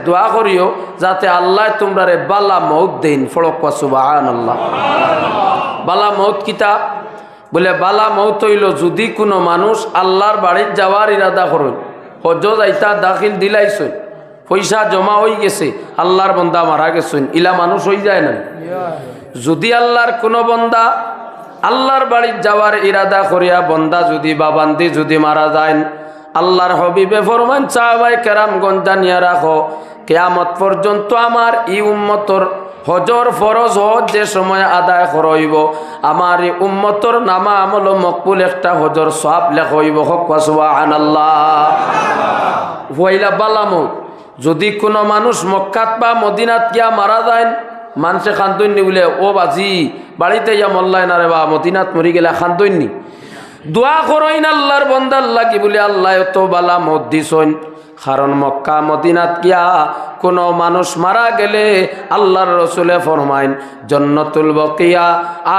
দোয়া করিও যাতে আল্লাহ তোমরারে বালা মউত দেন। ফড়ক সুবহানাল্লাহ। বালা মউত কিতা বলে? বালা মউত হইল যদি কোনো মানুষ আল্লাহর বাড়ির যাওয়ার ইরাদা করেন, হজ যাইতা দাখিল দিলাইছেন, পয়সা জমা হয়ে গেছে, আল্লাহর বন্দা মারা গেছেন, ইলা মানুষ হয়ে যায় না? যদি আল্লাহর কোনো বন্দা আল্লাহর বাড়ির যাওয়ার ইরাদা করিয়া বন্দা যদি বাবান্দি যদি মারা যায়, আল্লাহর হবিবে ফরমান সাহাবায়ে কেরামগণ জানিয়া রাখো কিয়ামত পর্যন্ত আমার ই উম্মতর হজর ফরজ হজ যে সময় আদায় করইব, আমার এই উম্মতর নামা আমল মকবুল একটা হজর সওয়াব লেখইব। হক সুবহানাল্লাহ। ওয়াইলা বালা মউত যদি কোনো মানুষ মক্কাত বা মদিনাত গিয়া মারা যায়, মানুষে খান্দইনি বলে ও বাজি বাড়িতে ইয়া মল্লাই না রে বা মদিনাত মরি গেলে খান্দইনি, দোয়া করইন আল্লাহর বন্দার লাগি বলে আল্লাহ তো বালা মত দিছইন। কারণ মক্কা মদিনাত গিয়া কোনো মানুষ মারা গেলে আল্লাহর রসুলে ফরমাইন জন্নতুল বকিয়া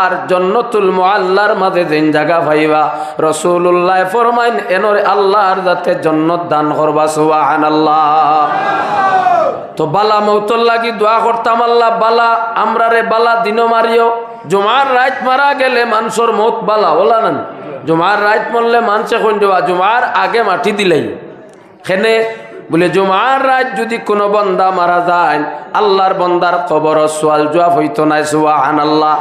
আর জন্নতুল মুআল্লার মাঝে যেন জায়গা পাইবা, রসুল্লাহ ফরমাইন এনরে আল্লাহর যাতে জন্নত দান করবা। সুবহানাল্লাহ। তো বালা মৌতর লাগি দোয়া করতাম আল্লাহ বালা আমরা রে বালা দিন মারিও। জুমার রাত মারা গেলে মানুষের মৌত বালা ওলা না, জুমার রাত মরলে মানুষে কোন দেওয়া জুমার আগে মাটি দিলেই খেনে বলে জুমার রাত যদি কোনো বন্দা মারা যায় আল্লাহর বন্দার কবর সোয়াল জবাব হইতো নাই। সুবহানাল্লাহ।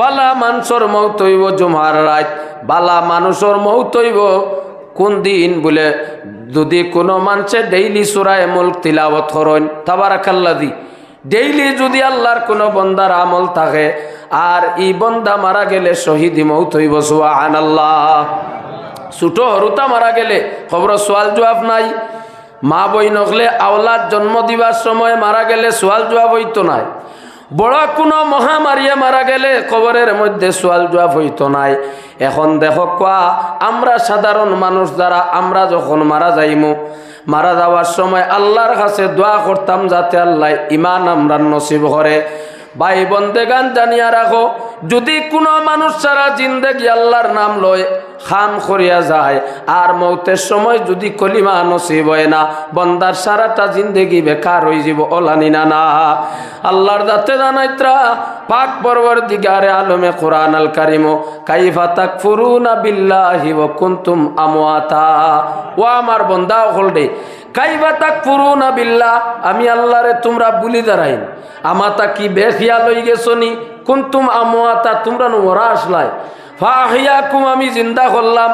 বালা মানুষের মৌত হইব জুমার রাত, বালা মানুষের মৌত হইব কোন দিন বলে যদি কোনো মানুষে ডেইলি সূরা মুলক তিলাওয়াত করেন তাবারাকাল্লাযী, ডেইলি যদি আল্লাহর কোনো বন্দার আমল থাকে আর এই বন্দা মারা গেলে শহীদি মৌত হইব। সুবহানাল্লাহ। ছোট হরুতা মারা গেলে খবর সোয়াল জবাব নাই, মা বই নকলে আওলাদ জন্ম দিবার সময় মারা গেলে সোয়াল জবাব হইতো নাই, বড় কোনো মহামারিয়ে মারা গেলে কবরের মধ্যে সোয়াল জবাব হইতো নাই। এখন দেখো কোয়া আমরা সাধারণ মানুষ যারা আমরা যখন মারা যাইমু, মারা যাওয়ার সময় আল্লাহর কাছে দোয়া করতাম যাতে আল্লাহ ইমান আমরা নসিব করে। ভাই বন্দেগান জানিয়া রাখো যদি কোনো মানুষ সারা জিন্দেগি আল্লাহর নাম লয় খাম করিয়া যায় আর মৌতের সময় যদি কলিমা নসিব হয় না, বন্দার সারাটা জিন্দেগি বেকার হয়ে যাব। ওলানি না না আল্লাহর দাতে জানাইত্রা পাক পরওয়ারদিগারে আলমে কোরআন আল কারিম কাইফা তাকফুরুনা বিল্লাহি ওয়া কুনতুম আমওয়াতা। ও আমার বন্দা হলডে কাইফা তাকফুরুনা বিল্লাহ, আমি আল্লাহরে তোমরা বুলি দাঁড়াইন, আমাতা কি বেখিয়াল হয়ে গেছো নি, কুনতুম আমওয়াতা তোমরা মরা আসলাই, ফাহিয়াকুম আমি জিন্দা করলাম,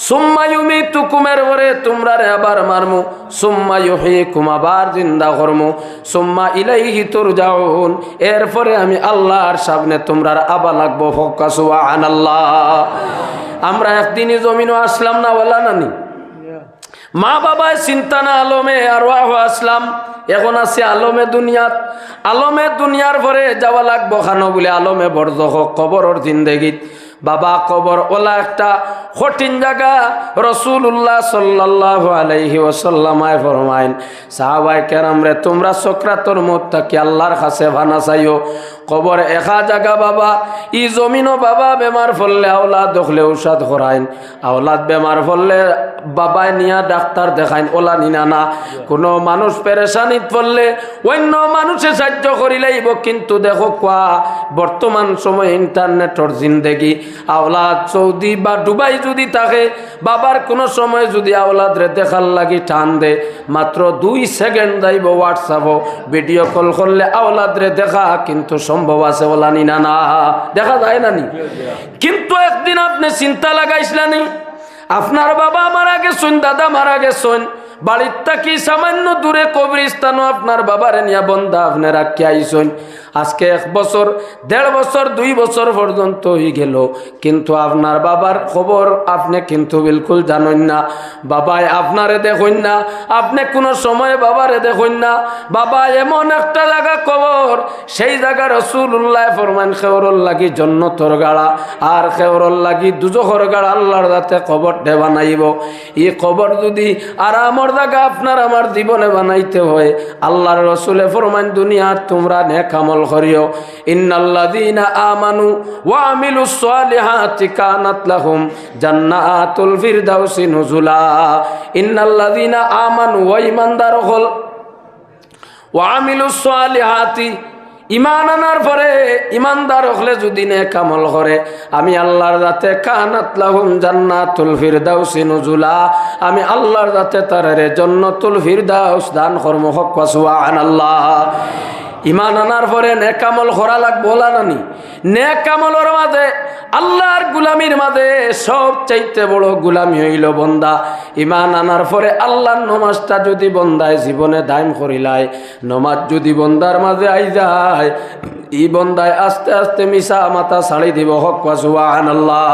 সুম্মা ইউমিতুকুম এর পরে তোমরা রে আবার মারমু, সুম্মা ইউহয়িকুম আবার জিন্দা করমু, সুম্মা ইলাইহি তুরজাউন এরপরে আমি আল্লাহর সামনে তোমরা আবার লাগবো। ফক্কা সুবহানাল্লাহ। আমরা একদিনই জমিনও আসলাম না বলা নানি, মা বাবায় চিন্তা না আলমে আরওয়াহ আসলাম, এখন আছে আলমে দুনিয়াত। আলমে দুনিয়ার পরে যাওয়া লাগবো খানো বলে আলমে বরজখ কবরের জিন্দেগিত। বাবা কবর ওলা একটা কঠিন জায়গা। রাসূলুল্লাহ সাল্লাল্লাহু আলাইহি ওয়াসাল্লাম ফরমাইন সাহাবায়ে কেরাম রে তোমরা সকরাতর মউত তাকি আল্লাহর কাছে ভানা চাইও। কবর একা জায়গা বাবা, ই জমিনও বাবা বেমার ফললে আওলাদ দেখলে ঔষধ করাইন, আওলাদ বেমার ফললে বাবাই নিয়া ডাক্তার দেখাইন। ওলা নিনা না কোনো মানুষ পেরেশানিত পড়লে অন্য মানুষে সাহায্য করিলেইব, কিন্তু দেখো কোয়া বর্তমান সময় ইন্টারনেটর জিন্দেগি, আওলাদ সৌদি বা দুবাই যদি থাকে বাবার কোনো সময় যদি আওলাদ রে দেখার লাগি টান দে মাত্র 2 সেকেন্ড যাইব হোয়াটসঅ্যাপও ভিডিও কল করলে আওলাদ রে দেখা কিন্তু সম্ভব আছে। ওলা নিনা না দেখা যায় না নি, কিন্তু একদিন আপনি চিন্তা লাগাইছিলেন আপনার বাবা মারা গেছেন, দাদা মারা গেছেন, বাড়ির থাকি সামান্য দূরে কবরস্থানও আপনার বাবারে নিয়া বন্ধা আপনি রাখি আইসেন। আজকে 1 বছর 1.5 বছর 2 বছর পর্যন্ত হয়ে গেল, কিন্তু আপনার বাবার খবর আপনি কিন্তু বিলকুল জানেন না। বাবাই আপনারে দেখুন না, আপনি কোনো সময় বাবারে দেখুন না। বাবা এমন একটা জায়গা কবর, সেই জায়গা রাসূলুল্লাহ ফরমান খেওরল লাগি জান্নাতের গাড়া আর খেওরল লাগি দুজখের গাড়া আল্লাহর যাতে কবর দে বানাইব। এই কবর যদি আরামর জায়গা আপনার আমার জীবনে বানাইতে হয়, আল্লাহর রাসূলে ফরমান দুনিয়ার তোমরা নেক আমল করিও। ইন্নাল্লাযীনা আমানু ওয়া আমিলুস সালিহাতি কানাত লাহুম জান্নাতুল ফিরদাউসি নুজুলা। ইন্নাল্লাযীনা আমানু ওয়া ঈমানদার হল ওয়া আমিলুস সালিহাতি, ইমান আনার পরে ইমানদার হলে যদি নেক আমল করে আমি আল্লাহর রাতে কানাত লাহুম জান্নাতুল ফিরদাউসি নুজুলা, আমি আল্লাহর রাতে তারে জান্নাতুল ফিরদাউস দান কর্ম হক সুবহানাল্লাহ। ইমান আনার পরে নেক আমল করা লাগবে বলা নানি। নেক আমলের মাঝে আল্লাহর গুলামির মাঝে সবচাইতে বড় গুলামি হইল বন্দা ইমান আনার পরে আল্লাহর নমাজটা যদি বন্দায় জীবনে দায়ম করিলায়, নমাজ যদি বন্দার মাঝে আই যায়, ই বন্দায় আস্তে আস্তে মিশা মাথা ছাড়ি দিব হক সুবহানাল্লাহ।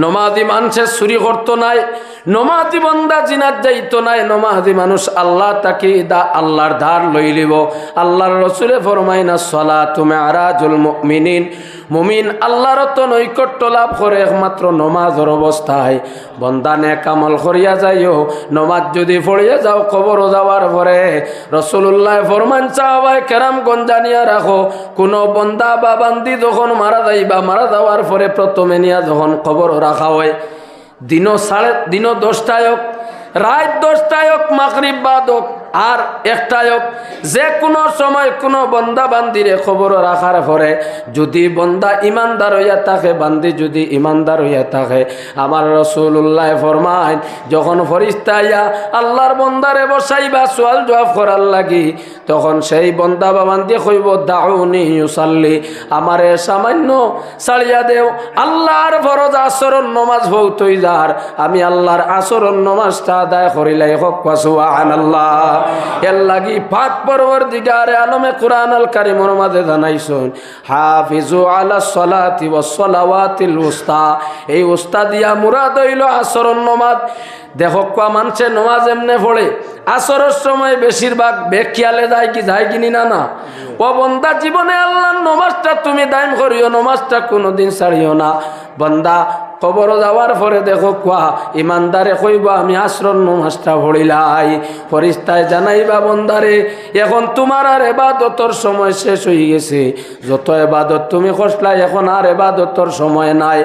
নমাজি মানুষের চুরি করতো নাই, নমাজি বন্দা জিনাত যাইতো নাই, নমাজি মানুষ আল্লাহ তাকে আল্লাহর ধার লই লিব। আল্লাহর রসুলে ফরমাইনা সালাতু মি'রাজুল মুমিনিন, মুমিন আল্লাহর তো নৈকট্য লাভ করে একমাত্র নমাজের অবস্থায়। বন্দা নেক আমল করিয়া যাইও, নমাজ যদি পড়িয়া যাও কবর যাওয়ার পরে রাসূলুল্লাহ ফরমান সাহাবায়ে কেরাম গঞ্জানিয়া রাখো, কোন বন্দা বা বান্দি যখন মারা যাইবা, মারা যাওয়ার পরে প্রথমে নিয়া যখন কবর রাখা হয়, দিনও 10টায় হোক, রাত 10টায় হোক, মাগরিব বাদ হোক আর 1টায় হোক, যে কোনো সময় কোনো বন্দা বান্দিরে খবর রাখার পরে যদি বন্দা ইমানদার হইয়া থাকে, বান্দি যদি ইমানদার হইয়া থাকে, আমার রাসূলুল্লাহ ফরমায় যখন ফেরেশতা আইয়া আল্লাহর বন্দারে বসাইবা সওয়াল জবাব করার লাগি, তখন সেই বন্দা বা বান্দি কইব দাউনি ইউসাল্লি, আমারে সামান্য ছাড়িয়া দেও, আল্লাহর ফরজ আসরের নামাজ হইতই যার, আমি আল্লাহর আসরের নামাজটা আদায় করিলাই হক সুবহানাল্লাহ। এর লাগি পাক পরওয়ারদিগারে আলমে কুরআন আল কারীমের মাঝে জানাইছেন হাফিজু আলাস সালাতি ওয়াস সালাওয়াতিল উস্তা, এই উস্তা দিয়া মুরাদ হইল আসরের নামাজ। দেখো কোয়া মানুষে নামাজ এমনে পড়ে আসরের সময় বেশিরভাগ বেখিয়ালে যায় কি যায় কিনি না না। ও বন্দা জীবনে আল্লাহর নামাজটা তুমি দায়ম করিও, নামাজটা কোনোদিন ছাড়িও না। বন্দা কবর যাওয়ার পরে দেখো কোয়া ইমানদারে কইবা আমি আসরের নামাজটা পড়িলাই, ফেরেশতায় জানাইবা বন্দারে এখন তোমার আর ইবাদতর সময় শেষ হয়ে গেছে, যত ইবাদত তুমি করছলাই এখন আর ইবাদতর সময় নাই,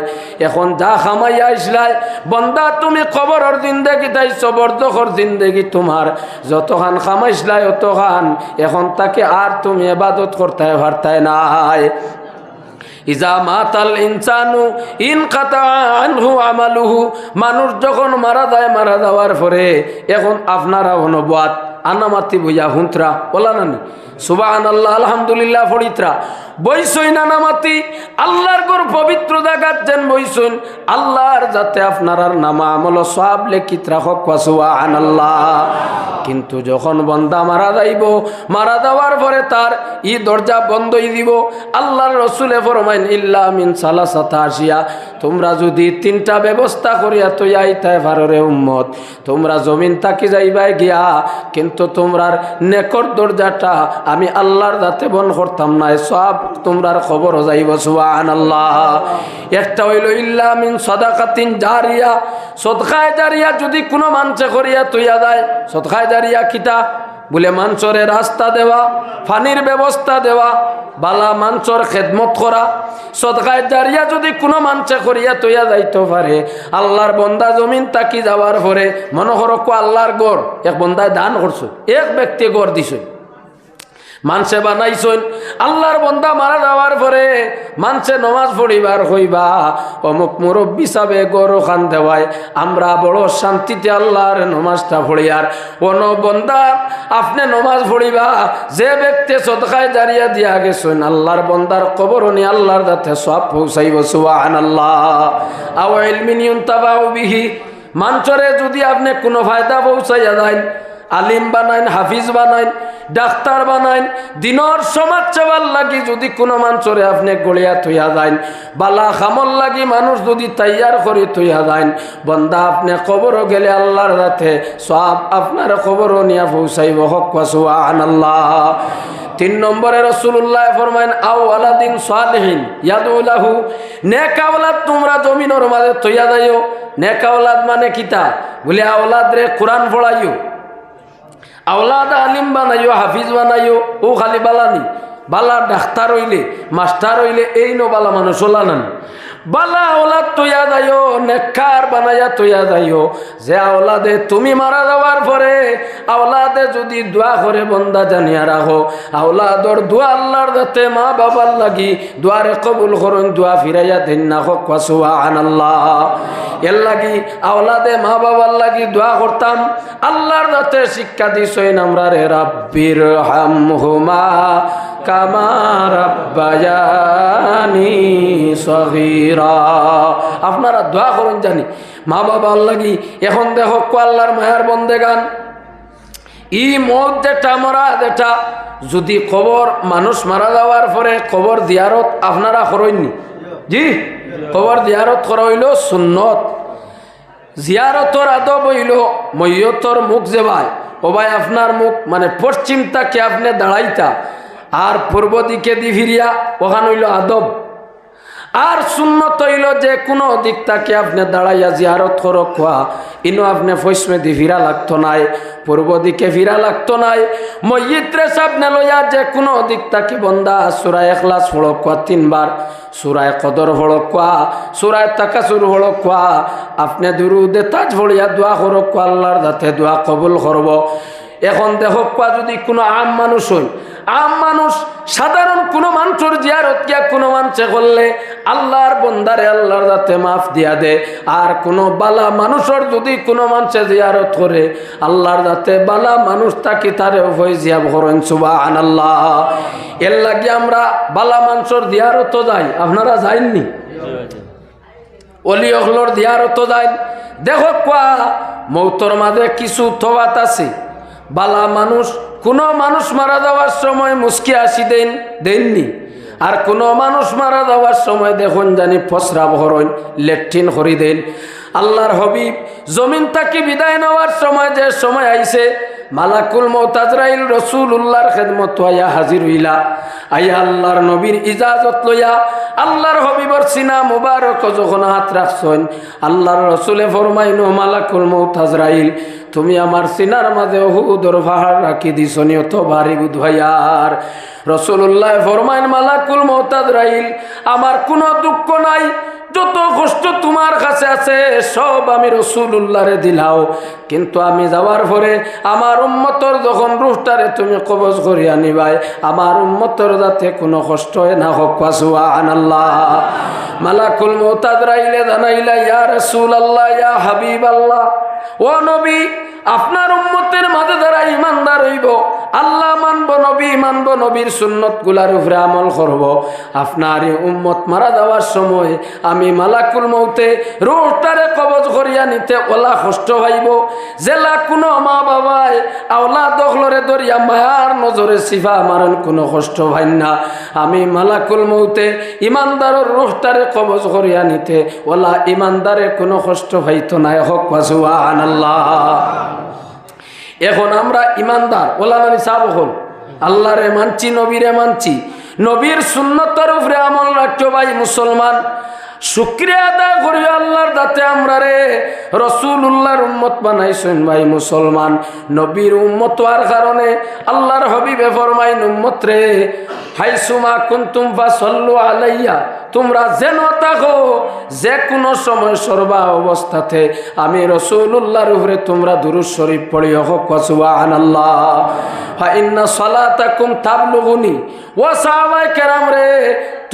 এখন যা খামাইয়া আইছলাই বন্দা তুমি কবরের জিন্দেগি তাইছো, বরদখর জিন্দেগি তোমার, যতখান খামাইছলাই অতখান এখন তাকে আর তুমি ইবাদত করতে পারতাই নাই। ইজা মাতাল ইনসানু ইনকাতা আনহু আমালুহু, মানুষ যখন মারা যায়, মারা যাওয়ার পরে এখন আপনারা অনুবাদ আনামাতি বইয়া হুঁতরা বলা নানি সুবহানাল্লাহ আলহামদুলিল্লাহ ফরিত্রা বইসই নানামাতি আল্লাহর গোর পবিত্র জায়গাত যেন বইসুন, আল্লাহর যাতে আপনার নামা আমল সব লেখিত রাখক সুবহানাল্লাহ। কিন্তু যখন বন্দা মারা যাইব, মারা যাওয়ার পরে তার ই দরজা বন্ধই দিব। আল্লাহর রসুলে ফরমাইন ইল্লা মিন সালাসাতা আশিয়া, তোমরা যদি 3টা ব্যবস্থা করিয়া তুই আইতাই পাররে উম্মত, তোমরা জমিন তাকি যাইবাই গিয়া, কিন্তু তোমরার নেকর দরজাটা আমি আল্লাহর যাতে বন করতাম না, সব তোমরার খবর যাইব সুবহানাল্লাহ। একটা হইল ইল্লা মিন সাদাকাতিন জারিয়া, সদকায়ে জারিয়া যদি কোনো মানুষে করিয়া তুইয়া যায়। সদকায়ে জারিয়া কিতা বলে মানুষরে রাস্তা দেওয়া, পানির ব্যবস্থা দেওয়া, বালা মানুষের খেদমত করা। সদকায়ে জারিয়া যদি কোনো মানুষে করিয়া তুইয়া যাইতে পারে, আল্লাহর বন্দা জমিন তাকি যাওয়ার পরে মনে করো আল্লাহর গড় এক বন্দায় দান করছো, এক ব্যক্তি গড় দিছে, মানুষে বানাইছেন, আল্লাহর বন্দা মারা যাওয়ার পরে মানুষে নমাজ পড়িবার হইবা অমুক মুরব্বী সাবে গরু খান দেওয়ায়, আমরা বড় শান্তিতে আল্লাহর নমাজটা পড়িয়ার অন বন্দা আপনি নমাজ পড়িবা, যে ব্যক্তি সদকায়ে জারিয়া দিয়া গেছেন আল্লাহর বন্দার কবর নি আল্লাহর দাতে সব পৌঁছাইব সুবহানাল্লাহ। আও ইলমিন ইউনতাফাউ বিহি, মানুষরে যদি আপনি কোনো ফায়দা পৌঁছাইয়া দেন, আলিম বানাইন, হাফিজ বানাইন, ডাক্তার বানাইন, দিনর সমাজ সেবার লাগি যদি কোনো মানুষরে আপনি গড়িয়া থইয়া যান, বালা খামল লাগি মানুষ যদি তৈয়ার করে থইয়া যান, বন্দা আপনি কবরও গেলে আল্লাহর রাতে সব আপনার কবরও নিয়া পৌঁছাইব হক সুবহানাল্লাহ। 3 নম্বরে রাসূলুল্লাহ ফরমায়েন আও ওয়ালাদিন সালিহিন ইয়াদউ লাহু, নেক আওলাদ তোমরা জমিনের মাঝে থইয়া যাইও। নেক আওলাদ মানে কিতা বলে আওলাদ রে কোরআন পড়াইও, আওলাদ আলিম বানাইও, হাফিজ বানাইও, ও খালি বালানি বালা ডাক্তার হইলে মাস্টার হইলে এই নো বালা মানুষ ওলা নান। বালা আওলাদ তৈয়া যাইও, নেককার বানাইয়া তৈয়া যাইও, যে আওলাদে তুমি মারা যাওয়ার পরে আওলাদে যদি দোয়া করে বন্দা জানিয়া রাখো, আওলাদর দোয়া আল্লাহর যাতে মা বাবার লাগি দোয়ারে কবুল করুন, দোয়া ফিরাইয়া দেন না হোক সুবহানাল্লাহ। এর লাগি আওলাদে মা বাবার লাগি দোয়া করতাম, আল্লাহর যাতে শিক্ষা দিছেন আমরা রে রাব্বির হামহুমা কামা রাব্বায়ানি সগীরা। আপনারা দোয়া করুন জানি মা বাবার লাগি। এখন দেখো আল্লাহর মায়ার বন্দেগান, ই মত যেটা মরা যেটা যদি কবর মানুষ মারা যাওয়ার পরে কবর জিয়ারত আপনারা করেননি? জি, কবর জিয়ারত করা হইল সুন্নত। জিয়ারতর আদব হইল মৈয়তর মুখ যে ভাই ও ভাই আপনার মুখ মানে পশ্চিম তাকে আপনি দাঁড়াইতা আর পূর্ব দিকে দি ফিরিয়া, ওখানে হইল আদব। আর সুন্নত হইল যে কোনো দিক তাকে আপনি দাঁড়াইয়া জিয়ারত করো খোয়া, ইনো আপনি পশ্চিমে দি ফিরা লাগতো নাই, পূর্ব দিকে ফিরা লাগতো নাই। মসজিদরে সামনে লইয়া যে কোনো দিক তাকে বন্দা সূরা ইখলাস পড়ো খোয়া 3 বার, সূরা কদর পড়ো খোয়া, সূরা তাকাসুর পড়ো খোয়া, আপনি দুরুদে তাজ পড়িয়া দোয়া করো খোয়া, আল্লাহর যাতে দোয়া কবুল করব। এখন দেখো কোয়া যদি কোনো আম মানুষ হই, আম মানুষ সাধারণ কোনো মানুষের জিয়ারত গিয়া কোনো মানুষে করলে আল্লাহর বন্দারে আল্লাহর যাতে মাফ দিয়া দে। আর কোনো বালা মানুষের যদি কোনো মানুষে জিয়ারত করে আল্লাহর যাতে বালা মানুষ তাকে তারে ফয়জিয়া করেন সুবহানাল্লাহ। এর লাগি আমরা বালা মানুষের জিয়ারত যাই, আপনারা যাইননি? অলি অগলর জিয়ারত যাই। দেখো কোয়া মৌতর মাঝে কিছু তফাত আছে। বালা মানুষ কোনো মানুষ মারা যাওয়ার সময় মুস্কি আসি দেননি, আর কোনো মানুষ মারা যাওয়ার সময় দেখুন জানি ফসরাব হরইন লেট্রিন করি দেন। আল্লাহর হবিব জমিন তাকে বিদায় নেওয়ার সময় যে সময় আইছে, মালাকুল মউত আজরাইল রাসূলুল্লাহর খেদমত আয়া হাজির হইলা, আইয়া আল্লাহর নবীর ইজাজত লইয়া আল্লাহর হবিবর সিনা মুবারক যখন হাত রাখছেন, আল্লাহর রসুলে ফরমাইনো মালাকুল মউত আজরাইল তুমি আমার সিনার মাঝে উহুদর পাহাড় রাখি দিছ নিয়ত ভারী বুধভাইয়ার। রসুল্লাহ ফরমাইন মালাকুল মউত আজরাইল আমার কোনো দুঃখ নাই, যত কষ্ট তোমার কাছে আছে সব আমি রসুলুল্লাহরে দিলাও, কিন্তু আমি যাওয়ার পরে আমার উম্মতর যখন রূহটারে তুমি কবজ করিয়া নিবাই, আমার উম্মতর যাতে কোনো কষ্ট না হোক সুবহানাল্লাহ। মালাকুল মউত আজরাইলে জানাইলা ইয়া রাসূলুল্লাহ ইয়া হাবিবাল্লাহ, ও নবী আপনার উম্মতের মাঝে যারা ইমানদার হইব, আল্লাহ মানব, নবী মানব, নবীর সুন্নত গুলার উপরে আমল করব, আপনার উম্মত মারা যাওয়ার সময় আমি মালাকুল মউতে রূহটারে কবজ করিয়া নিতে ওলা কষ্ট হইব, জেলা কোনো মা বাবায় আওলাদ দখলরে দরিয়া মায়ার নজরে সিফা মারেন কোনো কষ্ট হয় না, আমি মালাকুল মউতে ইমানদারের রূহটারে কবজ করিয়া নিতে ওলা ইমানদারে কোনো কষ্ট হইতো না। হক সুবহানাল্লাহ। এখন আমরা ইমানদার ওলা মানে সাব হল আল্লাহরে মানছি, নবীরে মানছি, নবীর সুন্নতের উপরে আমল রাখছো ভাই মুসলমান, শুকরিয়া আদায় করি আল্লাহর দাতে আমরা রে রসুলুল্লাহর উম্মত বানাইছেন ভাই মুসলমান। নবীর উম্মত হওয়ার কারণে আল্লাহর হবিবে ফরমাইন উম্মত রে হাইসুমা কুনতুম ফাসাল্লু আলাইয়া, তোমরা যেন থাকো যে কোনো সময় সর্বা অবস্থাতে আমি রসুলুল্লাহর উপরে তোমরা দুরূদ শরীফ পড়িও। হোক সুবহানাল্লাহ। ফা ইন্না সালাতাকুম তাবলুগুনি, ও সাহাবায়ে কেরাম রে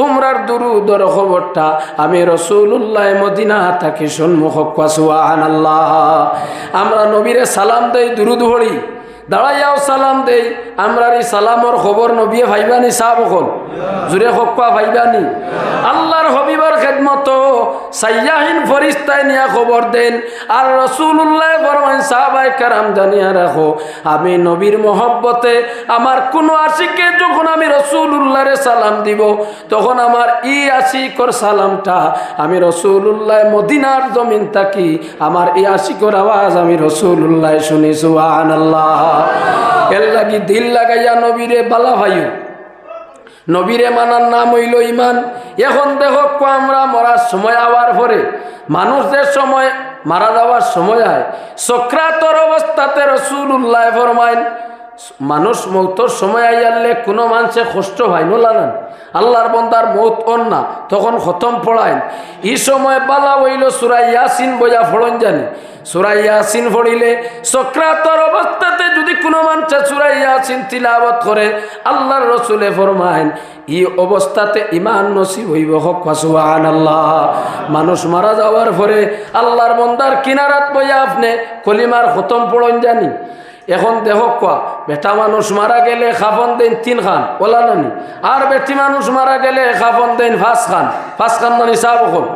তোমরার দুরূদের খবরটা আমি রসুলুল্লাহ মদিনা থাকি সম্মুখ। হোক সুবহানাল্লাহ। আমরা নবীরে সালাম দেই, দুরূদ পড়ি, দাঁড়াইয়াও সালাম দেই, আমরা এই সালামর খবর নবিয়ে ভাইবানি সাহাব হল জুড়ে হকা ভাইবানি। আল্লাহর হবিবার খেদমত সাইয়াহিন ফরিস্তায় নিয়া খবর দেন, আর রসুল্লাহ ফরমান সাহাবায়ে কেরাম জানিয়া রাখো আমি নবীর মহব্বতে আমার কোনো আশিকে যখন আমি রসুল্লাহরে সালাম দিব, তখন আমার ই আশিকর সালামটা আমি রসুল্লাহ মদিনার জমিন থাকি আমার এই আশিকর আওয়াজ আমি রসুল্লাহ শুনি। সুবহানাল্লাহ। এর লাগি দিল লাগাইয়া নবীরে বালা ভাইও, নবীরে মানার নাম হইল ইমান। এখন দেখো আমরা মরার সময় আওয়ার পরে মানুষদের সময় মারা যাওয়ার সময় হয়, সক্রাতর অবস্থাতে রসুল্লাহ ফরমাইন মানুষ মৌতর সময় আইয়ালে কোনো মানুষে কষ্ট হয় নোলানান আল্লাহর বন্দার মৌত অন না তখন খতম পড়ায় এই সময় বালা হইল সূরা ইয়াসিন বইয়া ফড়ন জানি সূরা ইয়াসিন পড়িলে সক্রাতর অবস্থাতে যদি কোনো মানুষ সূরা ইয়াসিন তিলাওয়াত করে আল্লাহর রাসূলে ফরমায়েন এই অবস্থাতে ঈমান নসিব হইব হক সুবহানাল্লাহ। মানুষ মারা যাওয়ার পরে আল্লাহর বন্দার কিনারাত বইয়া আপনি কলিমার খতম পড়ন জানি এখন দেখ কোয়া বেটা মানুষ মারা গেলে খাফন দেন 3 খান ওলা নানি আর বেটি মানুষ মারা গেলে খাফন দেন 5 খান নানি সাব হল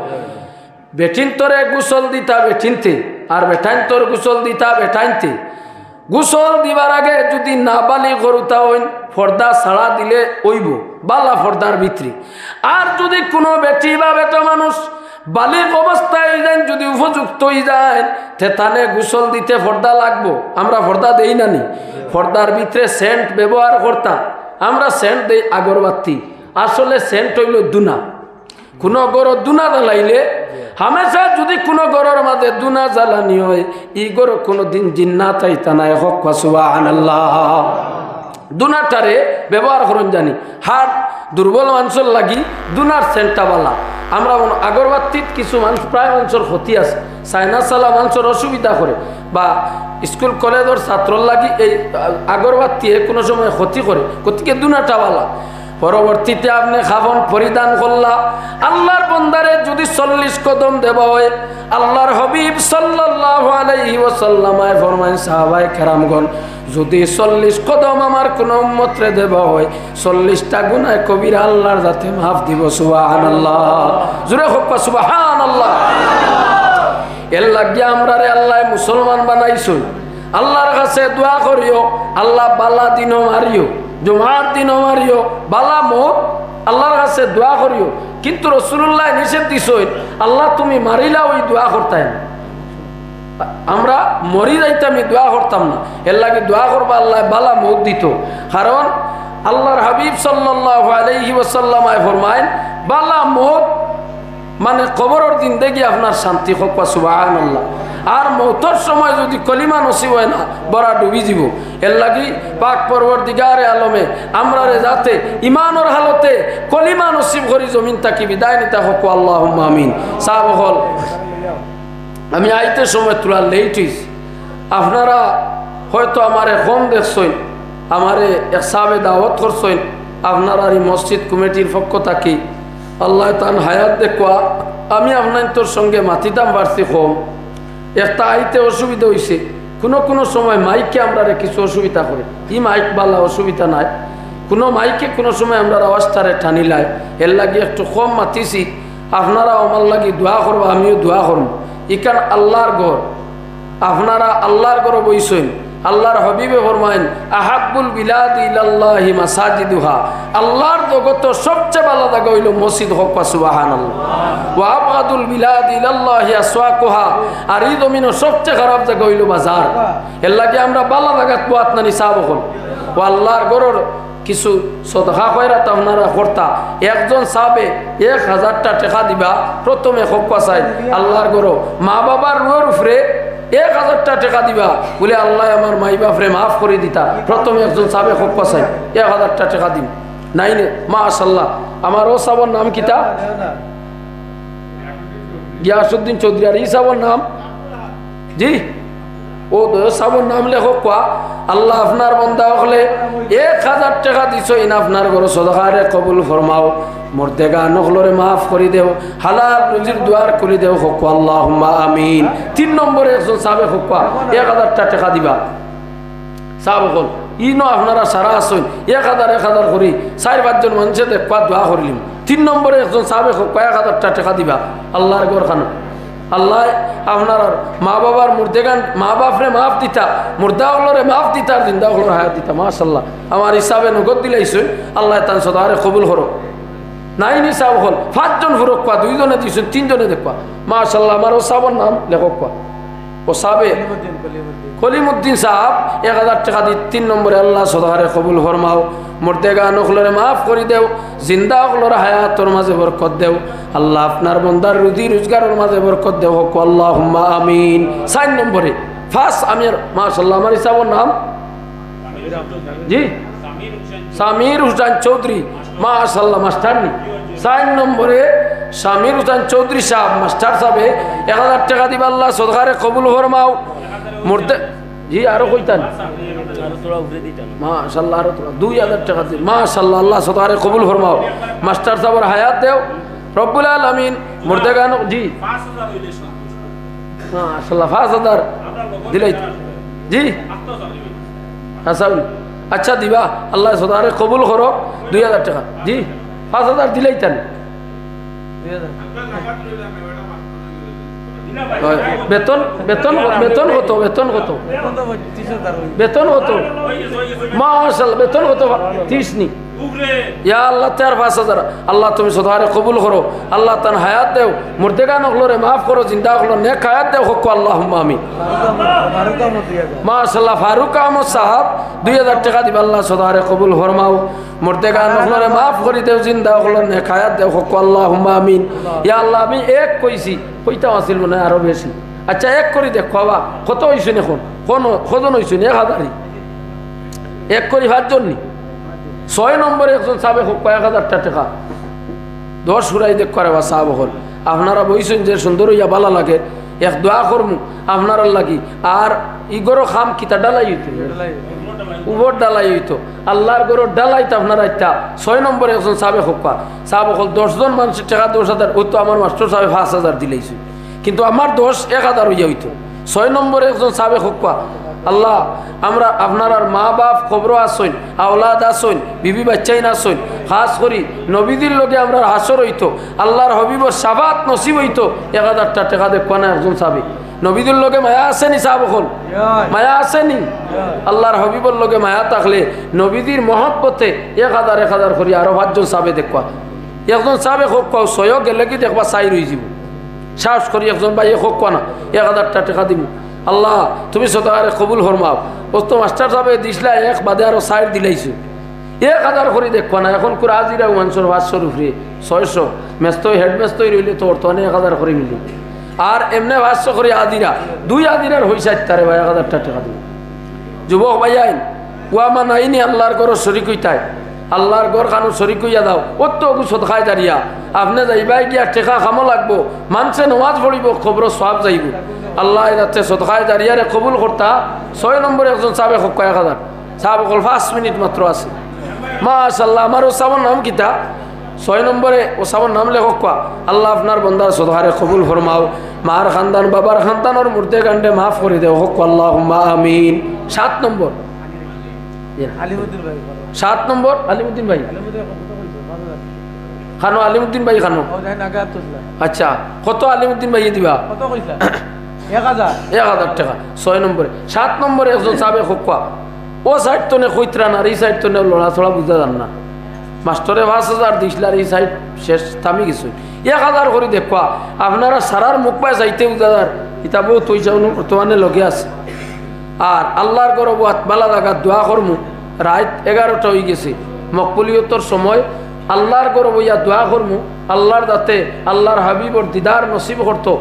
বেটিন তোরে গোসল দিতা বেটিনতে আর বেটাইন তোর গোসল দিতা বেটাইনতে গোসল দিবার আগে যদি না বালি গরুতা হইন পর্দা ছাড়া দিলে ওইব বালা পর্দার ভিতরে আর যদি কোনো বেটি বা বেটা মানুষ বালিক অবস্থায় যান যদি উপযুক্ত হয়ে যায় তেতানে গোসল দিতে পর্দা লাগবো আমরা পর্দা দেই না নি পর্দার ভিতরে সেন্ট ব্যবহার করতাম আমরা সেন্ট দেই আগরবাতি আসলে সেন্ট হইল দুনা কোনো গরো দুনা জ্বালাইলে হামেশা যদি কোনো গরোর মাঝে দুনা জ্বালানি হয় ই গরো কোনো দিন জিন্নাত আইতা নাই হক সুবহানাল্লাহ। দুনাটারে ব্যবহার করুন জানি হাট দুর্বল মানুষের লাগি দুনার সেন্টাবালা আমরা আগরবাতিত কিছু মানুষ প্রায় মানুষের ক্ষতি আছে চাইনা চালা মানুষের অসুবিধা করে বা স্কুল কলেজের ছাত্রর লাগি এই আগরবাতিয়ে কোনো সময় ক্ষতি করে গতিকে দুনাটাওয়ালা পরবর্তীতে আপনি খাফন পরিধান করলা আল্লাহর বন্দারে যদি 40 কদম দেওয়া হয় আল্লাহর হাবিব সাল্লাল্লাহু আলাইহি ওয়াসাল্লাম ফরমায় সাহাবায়ে কেরামগণ যদি 40 কদম আমার কোন উম্মতরে দেওয়া হয় 40টা গুনাহ কবিরা আল্লাহর যাতে মাফ দিব সুবহানাল্লাহ জোরে হোক সুবহানাল্লাহ। এর লাগিয়া আমরারে আল্লাহ মুসলমান বানাইছো আল্লাহর কাছে দোয়া করিও আল্লাহ বালা দিন মারিও জুমার দিন মারিও বালা মত আল্লাহর কাছে দোয়া করিও কিন্তু রাসূলুল্লাহ নিষেধ দিছেন আল্লাহ তুমি মারিলা ওই দোয়া করতাই আমরা মরি যাইতাম দোয়া করতাম না এর লাগে দোয়া করবা আল্লাহ বালা মত দিত কারণ আল্লাহর হাবিব সাল্লাল্লাহু আলাইহি ওয়াসাল্লাম ফরমায়েন বালা মত মানে কবরের দিন দেখি আপনার শান্তি হোক সুবহানাল্লাহ আর মৌতর সময় যদি কলিমা নসিব হয় না বড়া ডুবি যাব এর লাগি পাক পরবর্তীগারে আলমে আমরারে যাতে ইমানের হালতে কলিমা নসিব করি জমিন তাকি বিদায় নিতে হোক আল্লাহুম্মা আমিন। সাহাব হল আমি আইতে সময় তোলা লেট হইছে আপনারা হয়তো আমারে কম দেখছেন আমারে এক সাহাবে দাওয়াত করছেন আপনারা এই মসজিদ কমিটির পক্ষ থাকি আল্লাহ তান হায়াত দেখুয়া আমি আপনার তোর সঙ্গে মাতিতাম পারছি কম একটা আইতে অসুবিধা হয়েছে কোনো সময় মাইকে আমরা কিছু অসুবিধা করে ই মাইক বালা অসুবিধা নাই কোনো মাইকে কোনো সময় আমরা আওয়াজটারে টানিলাই এর লাগি একটু কম মাতিছি আপনারা আমার লাগি দোয়া করবো আমিও দোয়া করব ইকান আল্লাহর ঘর আপনারা আল্লাহর ঘর বইছেন আল্লাহর হাবিবে ফরমায়েন আহাব্বুল বিলাদি ইলাল্লাহি মাসাজিদুহা আল্লাহর জগত সবচেয়ে ভালো জায়গা হইল মসজিদ হোক সুবহানাল্লাহ ওয়া আবগাদুল বিলাদি ইলাল্লাহি আসওয়াকুহা আর এই জমিনের সবচেয়ে খারাপ জায়গা হইল বাজার এর লাগে আমরা ভালো জায়গাত পোয়াত না নিসাব হল ও আল্লাহর ঘরের কিছু সদকা কইরা তা আপনারা করতা একজন সাহাবে 1000টা টাকা দিবা প্রথমে হোক চাই আল্লাহর ঘর মা বাবার রুয়ের উপরে 1000টা টাকা দিবা বলে আল্লাহ আমার মাই বাপরে মাফ করে দিতা প্রথমে একজন সাবে হোক চাই 1000টা টাকা দিন নাই নে মাশাআল্লাহ আমার ও সাবর নাম কিতা গিয়াসউদ্দিন চৌধুরী আর ই সাবর নাম জি ও সাবর নাম লেখো কোয়া আল্লাহ আপনার বন্দা হলে 1000 টাকা দিছো ইন আপনার ঘর সদকারে কবুল ফরমাও মর্দেগা নখলরে মাফ করে দেও হালাল রুজির দুয়ার করে দেও হোক আল্লাহুম্মা আমিন। 3 নম্বরে একজন সাবে হোক 1000টা টাকা দিবা সাব হল ইনো আপনারা সারা আসুন 1000 করি 4-5 জন মানুষে দেখবা দোয়া করিলিম 3 নম্বরে একজন সাবে হোক 1000টা টাকা দিবা আল্লাহর ঘর খান আল্লাহ আপনার মা বাবার মুর্দেগান মা বাপরে মাফ দিতা মুর্দা হলরে মাফ দিতা আর জিন্দা হলরে হায়াত দিতা মাশাআল্লাহ আমার হিসাবে নগদ দিলাইছে আল্লাহ তান সদারে কবুল করো নাই নিসাব হল 5 জন ফুরক পা 2 জনে দিছেন 3 জনে দেখবা মাশাআল্লাহ আমার ও সাবর নাম লেখক পা ও সাবে কলিমউদ্দিন সাহেব 1000 টাকা দি 3 নম্বরে আল্লাহ সদারে কবুল ফরমাও মুর্দেগা নখলরে মাফ করে দেও জিন্দা হলরে হায়াতর মাঝে বরকত দেও আল্লাহ আপনার বন্দার রুজি রোজগারের মাঝে বরকত দেও হোক আল্লাহুম্মা আমিন। 4 নম্বরে ফার্স্ট আমির মাশাআল্লাহ আমার হিসাবর নাম জি সামির হুসাইন চৌধুরী মাশাআল্লাহ মাস্টার নি 4 নম্বরে সামির হুসাইন চৌধুরী সাহেব মাস্টার সাহেবে 1000 টাকা দিবা আল্লাহ সদকারে কবুল ফরমাও মুর্দে জি আরো কইতান মাশাআল্লাহ আরো 2000 টাকা দিন মাশাআল্লাহ আল্লাহ সদকারে কবুল ফরমাও মাস্টার সাহেবের হায়াত দেও রব্বুল আলামিন মুর্দে গান জি 5000 হইলে মাশাআল্লাহ 5000 দিলাই জি আচ্ছা দিবা আল্লাহ সদারে কবুল করো 2000 টাকা জি 5000 দিলেই তান বেতন বেতন বেতন কত বেতন কত বেতন কত মাশাআল্লাহ বেতন কত 30 নি ইয়া আল্লাহ তার 5000 আল্লাহ তুমি সদারে কবুল করো আল্লাহ তান হায়াত দেও মুর্দেগা নগলরে মাফ করো জিন্দা হলো নেক হায়াত দেও হক আল্লাহুম্মা আমিন মাশাআল্লাহ ফারুক আহমদ সাহেব 2000 টাকা দিবা আল্লাহ সদারে কবুল ফরমাও মুর্দেগা নগলরে মাফ করি দেও জিন্দা হলো নেক হায়াত দেও হক আল্লাহুম্মা আমিন ইয়া আল্লাহ আমি এক কইছি কইতা আসিল মনে আরো বেশি আচ্ছা এক করি দেখ বাবা কত হইছে এখন কোন কজন হইছে 1000 এক করি 5 জন নি 6 নম্বরে একজন সাহেব হোক 1000 টাকা 10 সুরাই দেখ করে বা সাহেব হল আপনারা বইছেন যে সুন্দর হইয়া ভালো লাগে এক দোয়া করমু আপনারা লাগি আর ইগরো খাম কিতা ডালাই হইতো উপর ডালাই হইতো আল্লাহর গরো ডালাইতে আপনারা ইত্যা 6 নম্বরে একজন সাহেব হোক হল 10 জন মানুষের টাকা 10,000 ও তো আমার মাস্টার সাহেব 5000 দিলেইছে কিন্তু আমার 10,000 হইয়া হইতো 6 নম্বরে একজন সাহেব হোক আল্লাহ আমরা আপনার মা বাপ খবর আসইন আওলাদ আসইন বিবি বাচ্চাইন আসইন খাস করি নবীদের লোকে আমরা হাসর হইতো আল্লাহর হবিবর সাবাত নসিব হইতো 1000 টাকা দেখো না একজন সাবি নবীদের লোকে মায়া আসেনি সাহাব হল মায়া আসেনি আল্লাহর হবিবর লোকে মায়া থাকলে নবীদের মহব্বতে 1000 করি আরো 5 জন সাবে দেখবা একজন সাবে হোক পাও সয় গেলে কি দেখবা চাই রই যাব সাহস করি একজন ভাই হোক না 1000 টাকা দিব আল্লাহ তুমি সদারে কবুল ফরমাও ও তো মাস্টার সাহেব দিছিলা এক বাদে আরো 60 দিলাইছো 1000 করে দেখো না এখন করে আজিরা মানুষের 500 রুপে 600 মেস্তই হেড মেস্তই রইলে তো অর্থনে 1000 করে মিলি আর এমনি 500 করে আদিরা 2 আদিরার হইছে তারে ভাই 1000 টাকা দিব যুবক ভাই আইন ওয়া মানাইনি আল্লাহর ঘর শরীক হইতাই আল্লাহর ঘর খানো শরীক হইয়া দাও অত অগু সদকায় দাঁড়িয়া আপনি যাইবাই গিয়া টেকা খামো লাগবো মানুষে নমাজ পড়িব খবর সব যাইব আল্লাহ যাচ্ছে সদকায় দাঁড়িয়ারে কবুল করতা 6 নম্বরে একজন সাবে হোক 1000 সাহাব কল 5 মিনিট মাত্র আছে মাশাআল্লাহ আমার ওসাবর নাম কিতা 6 নম্বরে ওসাবর নাম লেখক আল্লাহ আপনার বন্দার সদকারে কবুল ফরমাও মার খানদান বাবার খানদানোর মুর্দে গান্ডে মাফ করে দেও হোক আল্লাহুম্মা আমিন 7 নম্বর আলিমউদ্দিন ভাই 7 নম্বর আলিমউদ্দিন ভাই খানো আলিমউদ্দিন ভাই খানো আচ্ছা কত আলিমউদ্দিন ভাই দিবা কত কইলা 1000 টাকা 6 নম্বরে 7 নম্বরে একজন সাবে হোকা ও সাইড তো নে কইত্রা না এই সাইড তো নে লড়া ছড়া বুঝা জান না মাস্টারে 5000 দিছিলার এই সাইড শেষ থামি গেছে 1000 করে দেখবা আপনারা সারার মুখ পায় যাইতে উদাদার এটা বহুত পয়সা বর্তমানে লগে আছে আর আল্লাহর গরব বালা লাগা দোয়া করমু রাত 11টা হয়ে গেছে মকবুলিয়তর সময় আল্লাহর গরব ইয়া দোয়া করমু আল্লাহর দাতে আল্লাহর হাবিবর দিদার নসিব করতো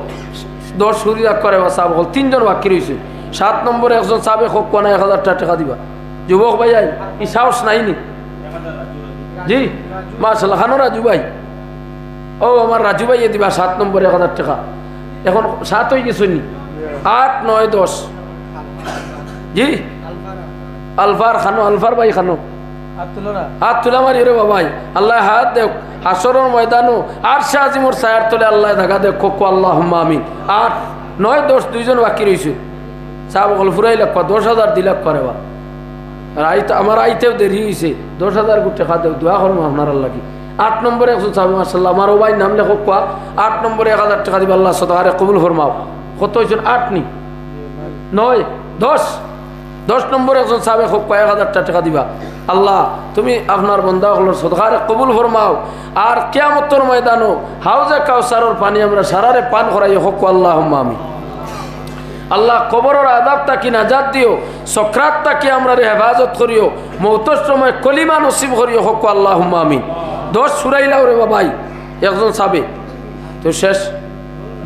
10 সুরিয়া করে বা সাহেব হল 3 জন বাকি রয়েছে 7 নম্বরে একজন সাহেব হোক কোনা 1000 টাকা দিবা যুবক ভাই আই ই সাহস নাইনি জি মাশাআল্লাহ খানো রাজু ভাই ও আমার রাজু ভাই দিবা 7 নম্বরে 1000 টাকা এখন 7 হয়ে গেছে নি 8 9 10 জি আলফার খানো আলফার ভাই খানো হাত তুলা মারি রে বাবাই আল্লাহ হাত দেখ হাসরের ময়দানো আর শাহজিমর ছায়ার তলে আল্লাহ দেখা দেখ কোকো আল্লাহুম্মা আমিন 8 9 10 দুইজন বাকি রইছে সাহেব বল ফুরাই লাখ 10000 দিলাক করে বা রাইত আমার আইতেও দেরি হইছে 10000 গুট টাকা দেও দোয়া করব আপনার আল্লাহ কি 8 নম্বরে একজন সাহেব মাশাআল্লাহ আমার ভাই নাম লেখো কোয়া 8 নম্বরে 1000 টাকা দিবা আল্লাহ সদারে কবুল ফরমাও কত হইছে 8 নি 9 10 নম্বরে একজন সাহেব হোক 1000 টাকা দিবা আল্লাহ তুমি আপনার বন্দা হলোর সদকারে কবুল ফরমাও আর কিয়ামতের ময়দানো হাউজে কাউসারের পানি আমরা সারারে পান করাই হোক আল্লাহুম্মা আমিন আল্লাহ কবরের আযাব তাকি নাজাত দিও সকরাত তাকি আমরা হেফাজত করিও মওতের সময় কলিমা নসিব করিও হোক আল্লাহুম্মা আমিন 10 সুরাইলাও রে বাবাই একজন সাবে তো শেষ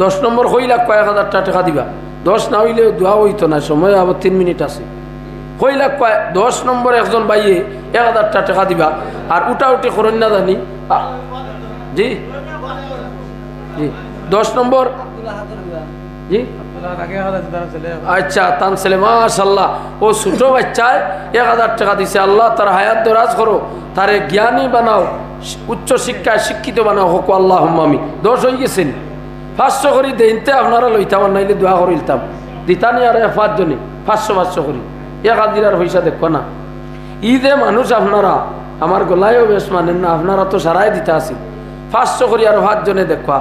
10 নম্বর হইলা 1000 টাকা দিবা 10 না হইলে দোয়া হইতো না সময় আবার 3 মিনিট আছে কইলা কয় 10 নম্বর একজন বাইয়ে 1000 টাকা দিবা আর উঠা উঠি করেন না জানি জি জি 10 নম্বর জি আচ্ছা তান ছেলে মাশাআল্লাহ ও ছোট বাচ্চায় 1000 টাকা দিছে আল্লাহ তার হায়াত দরাজ করো তারে জ্ঞানী বানাও উচ্চ শিক্ষায় শিক্ষিত বানাও হোক আল্লাহুম্মা আমিন 10 হয়ে গেছেন 500 করি দেনতে আপনারা লইতাম নাইলে দোয়া করিলতাম দিতানি আর 5 জনে 500 করি 1000 আর পয়সা দেখো না ঈদে মানুষ আপনারা আমার গলায়ও বেশ মানেন না আপনারা তো সারাই দিতে আসি 500 করি আর 5 জনে দেখো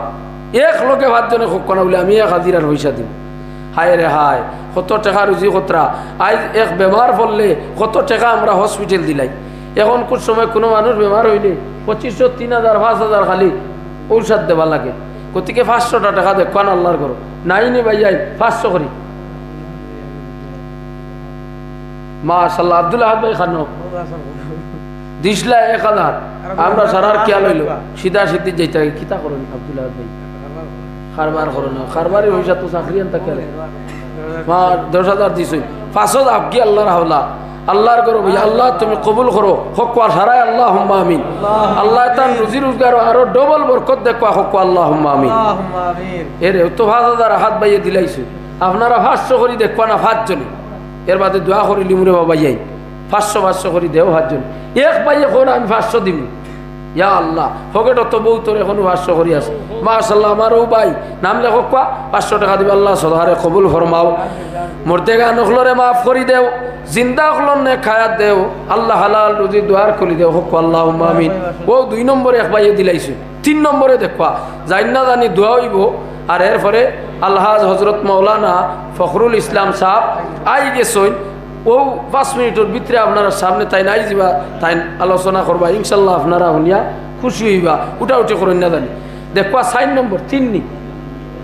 এক লোকে 5 জনে হোক না বলে আমি 1000 আর পয়সা দিব হায় রে হায় কত টাকা রুজি কতরা আজ এক বেমার পড়লে কত টাকা আমরা হসপিটাল দিলাই এখন কোন সময় কোনো মানুষ বেমার হইলে 2500 3000 5000 খালি ঔষধ দেওয়া লাগে গতিকে 500 টাকা দেখুন আল্লাহর করো নাই নি ভাই যাই 500 করি মাশাআল্লাহ আব্দুল আহাদ ভাই খানো দিসলা 1000 আমরা সারার খেয়াল হইল সিধা সিদ্ধি যাইতে কিতা করেন আব্দুল আহাদ ভাই খারবার করো না খারবারই হইসা তো চাকরি আনতা কেন মা 10000 দিছই 5000 আপকি আল্লাহর হাওলা আল্লাহর করো ভাই আল্লাহ তুমি কবুল করো হক ওয়া সারাই আল্লাহুম্মা আমিন আল্লাহ তান রুজি রোজগার আরো ডবল বরকত দেখবা হক আল্লাহুম্মা আমিন আল্লাহুম্মা আমিন এরে তো 5000 হাত বাইয়ে দিলাইছে আপনারা 500 করি দেখবা না 5 জনে এর বাদে দোয়া করি লিমুরে বাবা যাই 500 করি দেও 5 জন এক বাইয়ে কোন আমি 500 দিব ইয়া আল্লাহ ফকেট তো বউ তোর এখন 500 করি আছে মাশাআল্লাহ আমারও ভাই নাম লেখক 500 টাকা দিবে আল্লাহ সদহারে কবুল ফরমাও মুর্দেগা নখলরে মাফ করি দেও জিন্দা হলনে খায়াত দেও আল্লাহ হালাল রুজি দুয়ার খুলি দেও হক আল্লাহুম্মা আমিন ও 2 নম্বরে এক বাইয়ে দিলাইছে 3 নম্বরে দেখবা যাই না জানি দোয়া হইব আর এরপরে আলহাজ হযরত মাওলানা ফখরুল ইসলাম সাহেব আই গেছই ও 5 মিনিটের ভিতরে আপনারা সামনে তাই নাই যাবা তাই আলোচনা করবা ইনশাআল্লাহ আপনারা শুনিয়া খুশি হইবা উঠা উঠে করেন না জানি দেখবা 4 নম্বর 3 নি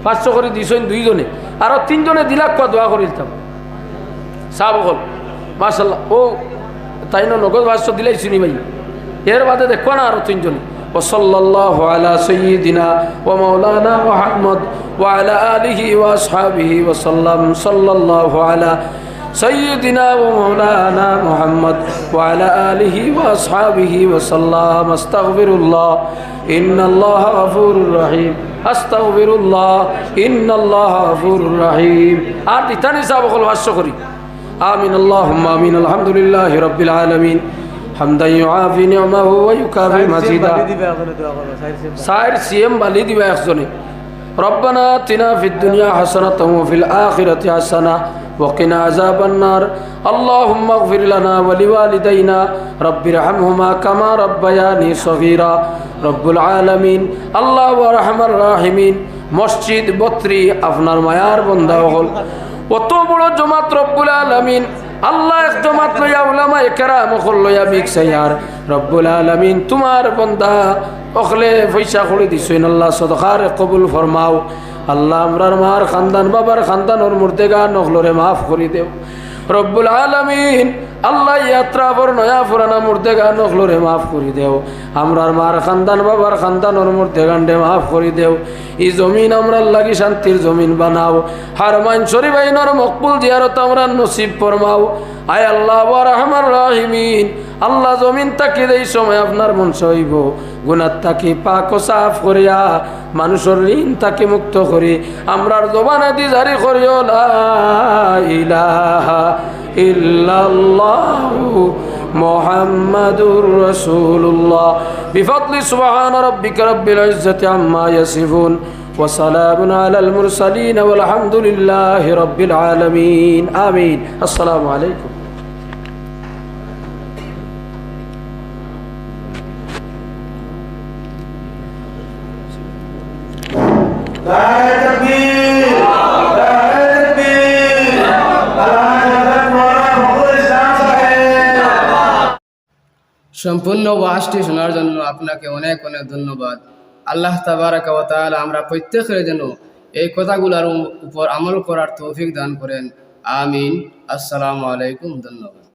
500 করে দিছেন 2 জনে আর 3 জনে দিলাক কো দোয়া করিলতাম সাহেব বল মাশাআল্লাহ ও তাই না নগদ 500 দিলাইছি নি ভাই এর বাদে দেখো না আর 3 জনে ওয়াসাল্লাল্লাহু আলা সাইয়্যিদিনা ওয়া মাওলানা মুহাম্মদ ওয়া আলা আলিহি ওয়া আসহাবিহি ওয়া সাল্লাম সাল্লাল্লাহু আলা سيدنا ومولانا محمد وعلى آله وأصحابه وسلم استغفر الله إن الله غفور رحيم استغفر الله إن الله غفور رحيم آرتي تاني سابق الشكر آمين اللهم آمين الحمد لله رب العالمين حمدا يعافي نعمه ويكافئ مزيدا سائر سيم بالي بأخزني ربنا آتنا في الدنيا حسنة وفي الآخرة حسنة وقنا عذاب النار اللهم اغفر لنا ولوالدينا رب ارحمهما كما ربياني صغيرا رب العالمين الله ورحم الراحمين মসজিদ বত্রি আপনার মায়ার বন্দা হল অত বড় জমাত রব্বুল আলামিন আল্লাহ এক জমাত লইয়া উলামায়ে কেরাম হল লইয়া বিকসাইয়ার রব্বুল আলামিন তোমার বন্দা ওখলে পয়সা করে দিছেন আল্লাহ সদকার কবুল ফরমাও আল্লাহ আমরার মার খানদান বাবার খানদানোর মুর্দেগা নখলরে মাফ করে দেও রব্বুল আলামিন আল্লাহ ইয়াত্রা পর নয়া পুরানা মুর্দেগা নখলরে মাফ করে দেও আমরার মার খানদান বাবার খানদানোর মুর্দেগান্ডে মাফ করে দেও এই জমিন আমরার লাগি শান্তির জমিন বানাও হারমাইন শরীফ আইনর মকবুল জিয়ারত আমরা নসিব ফরমাও আয় আল্লাহ ওয়া রাহমার রাহিমিন আল্লাহ জমিন তাকে এই সময় আপনার মন সইব গুনাহ তাকে পাক ও সাফ করিয়া মানুষের ঋণ তাকে মুক্ত করি আমরার জবানে দি জারি করিও লা ইলাহা ইল্লাল্লাহু মুহাম্মাদুর রাসূলুল্লাহ বিফadli সুবহান রাব্বিকা রাব্বিল ইজ্জাতি আম্মা ইয়াসিফুন ওয়া সালামুন আলাল মুরসালিন ওয়াল হামদুলিল্লাহি রাব্বিল আলামিন আমিন আসসালামু আলাইকুম সম্পূর্ণ ওয়াজটি শোনার জন্য আপনাকে অনেক অনেক ধন্যবাদ। আল্লাহ তাবারাকা ওয়া তাআলা আমরা প্রত্যেকের যেন এই কথাগুলোর উপর আমল করার তৌফিক দান করেন। আমিন। আসসালামু আলাইকুম। ধন্যবাদ।